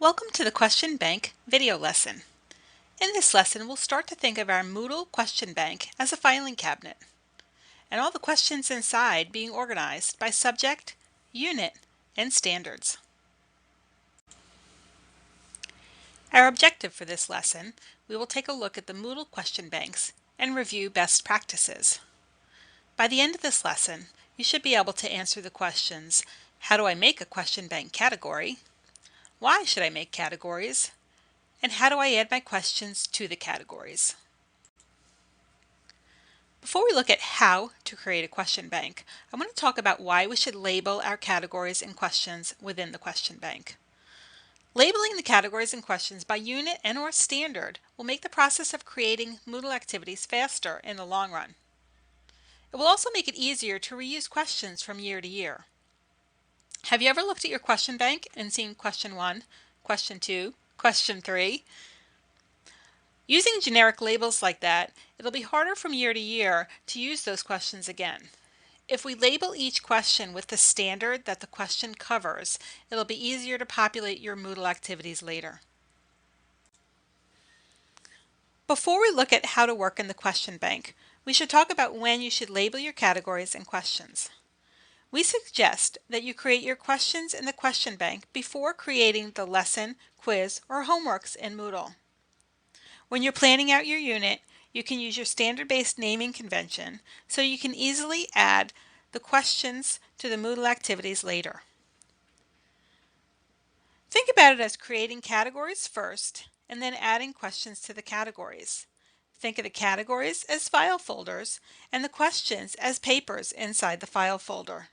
Welcome to the Question Bank video lesson. In this lesson, we'll start to think of our Moodle question bank as a filing cabinet, and all the questions inside being organized by subject, unit, and standards. Our objective for this lesson, we will take a look at the Moodle question banks and review best practices. By the end of this lesson, you should be able to answer the questions, how do I make a question bank category? Why should I make categories? And how do I add my questions to the categories? Before we look at how to create a question bank, I want to talk about why we should label our categories and questions within the question bank. Labeling the categories and questions by unit and/or standard will make the process of creating Moodle activities faster in the long run. It will also make it easier to reuse questions from year to year. Have you ever looked at your question bank and seen question 1, question 2, question 3? Using generic labels like that, it'll be harder from year to year to use those questions again. If we label each question with the standard that the question covers, it'll be easier to populate your Moodle activities later. Before we look at how to work in the question bank, we should talk about when you should label your categories and questions. We suggest that you create your questions in the question bank before creating the lesson, quiz, or homeworks in Moodle. When you're planning out your unit, you can use your standard-based naming convention so you can easily add the questions to the Moodle activities later. Think about it as creating categories first and then adding questions to the categories. Think of the categories as file folders and the questions as papers inside the file folder.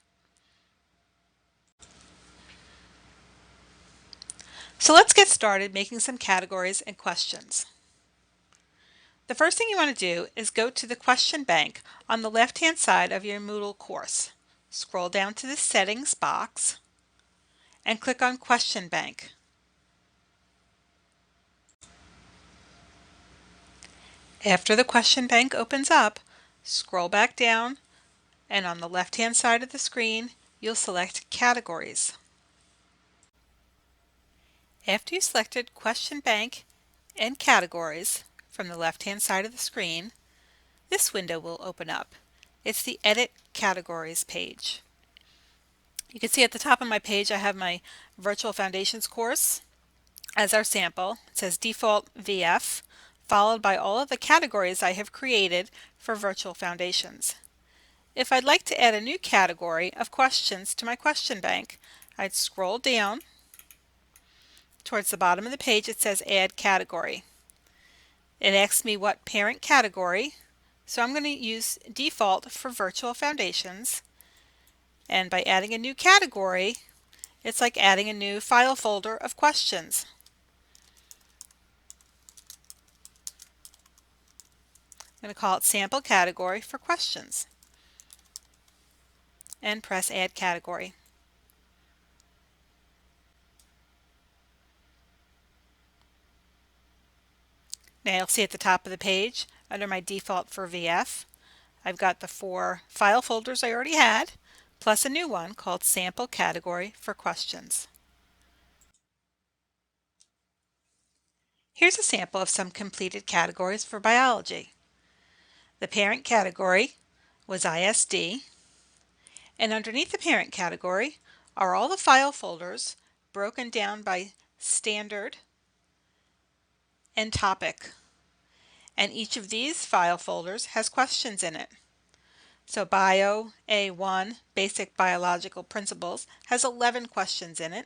So let's get started making some categories and questions. The first thing you want to do is go to the question bank on the left-hand side of your Moodle course. Scroll down to the settings box and click on Question Bank. After the question bank opens up, scroll back down and on the left-hand side of the screen, you'll select Categories. After you selected Question Bank and Categories from the left-hand side of the screen, this window will open up. It's the Edit Categories page. You can see at the top of my page I have my Virtual Foundations course as our sample. It says Default VF, followed by all of the categories I have created for Virtual Foundations. If I'd like to add a new category of questions to my question bank, I'd scroll down towards the bottom of the page. It says Add Category. It asks me what parent category, so I'm going to use default for Virtual Foundations, and by adding a new category, it's like adding a new file folder of questions. I'm going to call it Sample Category for Questions and press Add Category. Now you'll see at the top of the page, under my default for VF, I've got the 4 file folders I already had, plus a new one called Sample Category for Questions. Here's a sample of some completed categories for biology. The parent category was ISD, and underneath the parent category are all the file folders broken down by standard and topic. And each of these file folders has questions in it. So Bio A1, Basic Biological Principles, has 11 questions in it.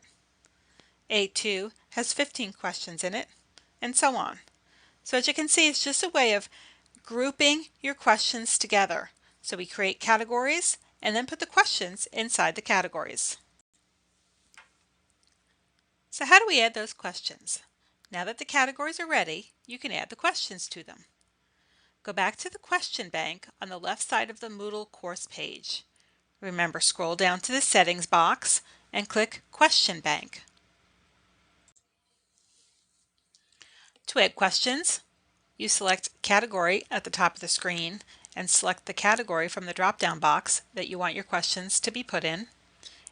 A2 has 15 questions in it, and so on. So as you can see, it's just a way of grouping your questions together. So we create categories and then put the questions inside the categories. So how do we add those questions? Now that the categories are ready, you can add the questions to them. Go back to the question bank on the left side of the Moodle course page. Remember, scroll down to the settings box and click Question Bank. To add questions, you select Category at the top of the screen and select the category from the drop-down box that you want your questions to be put in.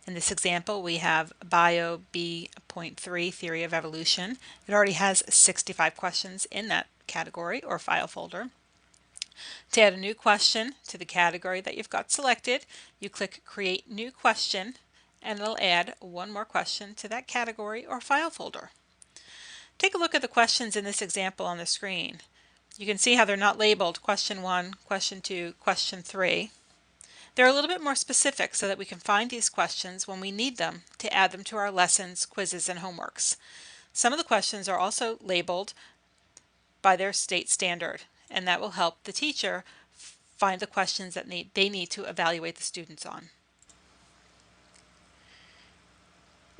In this example, we have Bio B.1 1.3 Theory of Evolution. It already has 65 questions in that category or file folder. To add a new question to the category that you've got selected, you click Create New Question, and it'll add one more question to that category or file folder. Take a look at the questions in this example on the screen. You can see how they're not labeled Question 1, Question 2, Question 3. They're a little bit more specific so that we can find these questions when we need them to add them to our lessons, quizzes, and homeworks. Some of the questions are also labeled by their state standard, and that will help the teacher find the questions that they need to evaluate the students on.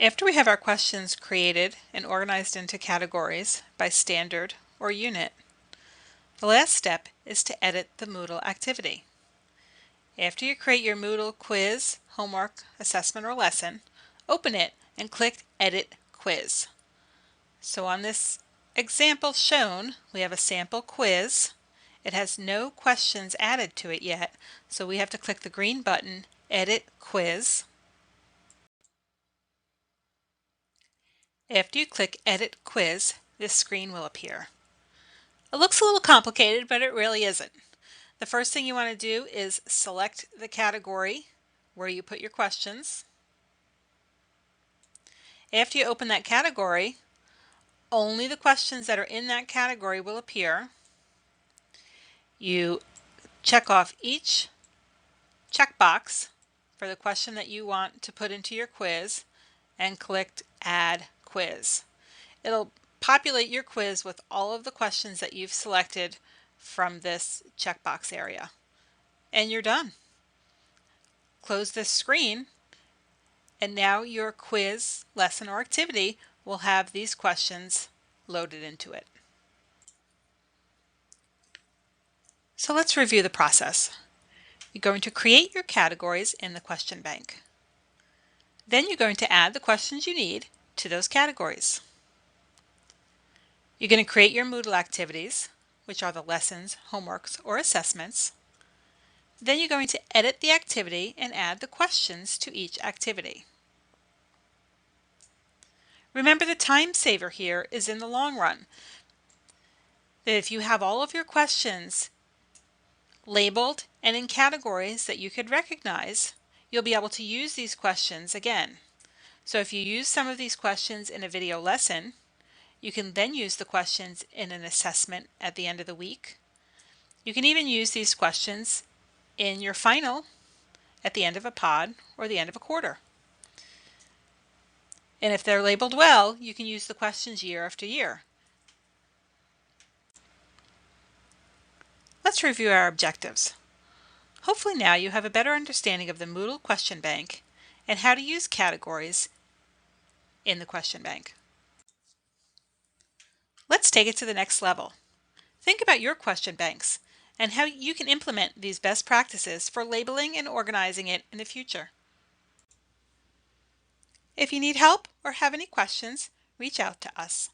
After we have our questions created and organized into categories by standard or unit, the last step is to edit the Moodle activity. After you create your Moodle quiz, homework, assessment, or lesson, open it and click Edit Quiz. So on this example shown, we have a sample quiz. It has no questions added to it yet, so we have to click the green button, Edit Quiz. After you click Edit Quiz, this screen will appear. It looks a little complicated, but it really isn't. The first thing you want to do is select the category where you put your questions. After you open that category, only the questions that are in that category will appear. You check off each checkbox for the question that you want to put into your quiz and click Add Quiz. It'll populate your quiz with all of the questions that you've selected from this checkbox area. And you're done. Close this screen, and now your quiz, lesson, or activity will have these questions loaded into it. So let's review the process. You're going to create your categories in the question bank. Then you're going to add the questions you need to those categories. You're going to create your Moodle activities, which are the lessons, homeworks, or assessments. Then you're going to edit the activity and add the questions to each activity. Remember, the time saver here is in the long run. That if you have all of your questions labeled and in categories that you could recognize, you'll be able to use these questions again. So if you use some of these questions in a video lesson, you can then use the questions in an assessment at the end of the week. You can even use these questions in your final at the end of a pod or the end of a quarter. And if they're labeled well, you can use the questions year after year. Let's review our objectives. Hopefully now you have a better understanding of the Moodle question bank and how to use categories in the question bank. Let's take it to the next level. Think about your question banks and how you can implement these best practices for labeling and organizing it in the future. If you need help or have any questions, reach out to us.